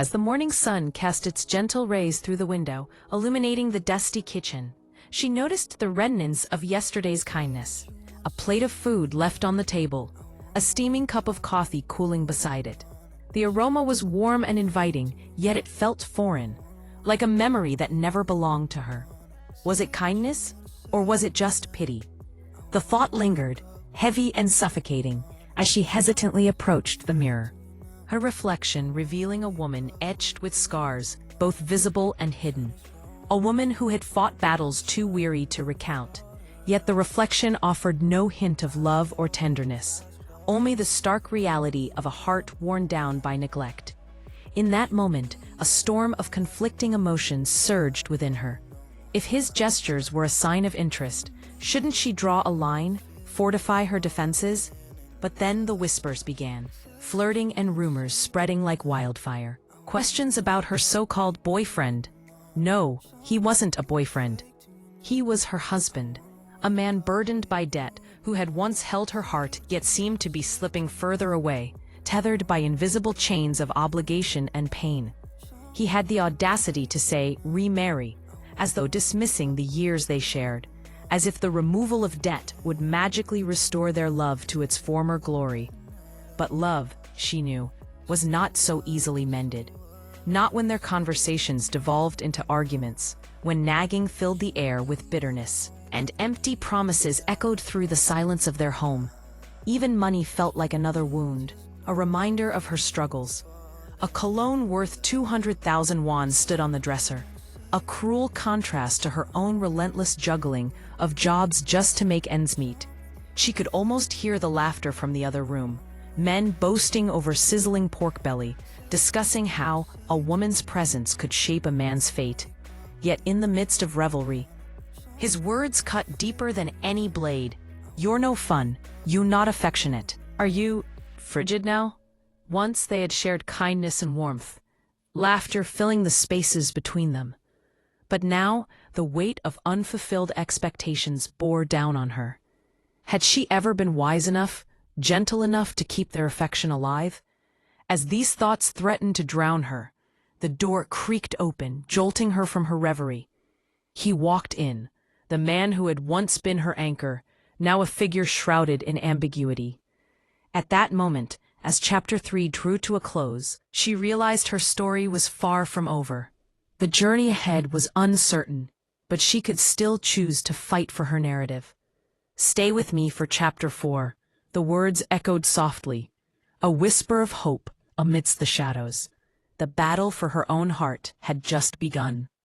as the morning sun cast its gentle rays through the window, illuminating the dusty kitchen. She noticed the remnants of yesterday's kindness. A plate of food left on the table, a steaming cup of coffee cooling beside it. The aroma was warm and inviting, yet it felt foreign, like a memory that never belonged to her. Was it kindness, or was it just pity? The thought lingered, heavy and suffocating, as she hesitantly approached the mirror. Her reflection revealing a woman etched with scars, both visible and hidden. A woman who had fought battles too weary to recount. Yet the reflection offered no hint of love or tenderness, only the stark reality of a heart worn down by neglect. In that moment, a storm of conflicting emotions surged within her. If his gestures were a sign of interest, shouldn't she draw a line, fortify her defenses? But then the whispers began, flirting and rumors spreading like wildfire. Questions about her so-called boyfriend. No, he wasn't a boyfriend. He was her husband, a man burdened by debt who had once held her heart yet seemed to be slipping further away, tethered by invisible chains of obligation and pain. He had the audacity to say, remarry, as though dismissing the years they shared, as if the removal of debt would magically restore their love to its former glory. But love, she knew, was not so easily mended. Not when their conversations devolved into arguments, when nagging filled the air with bitterness, and empty promises echoed through the silence of their home. Even money felt like another wound, a reminder of her struggles. A cologne worth 200,000 won stood on the dresser, a cruel contrast to her own relentless juggling of jobs just to make ends meet. She could almost hear the laughter from the other room, men boasting over sizzling pork belly, discussing how a woman's presence could shape a man's fate. Yet in the midst of revelry, his words cut deeper than any blade. You're no fun, you not affectionate. Are you frigid now? Once they had shared kindness and warmth, laughter filling the spaces between them. But now the weight of unfulfilled expectations bore down on her. Had she ever been wise enough, gentle enough to keep their affection alive? As these thoughts threatened to drown her, the door creaked open, jolting her from her reverie. He walked in, the man who had once been her anchor, now a figure shrouded in ambiguity. At that moment, as Chapter 3 drew to a close, she realized her story was far from over. The journey ahead was uncertain, but she could still choose to fight for her narrative. Stay with me for Chapter 4, the words echoed softly, a whisper of hope amidst the shadows. The battle for her own heart had just begun.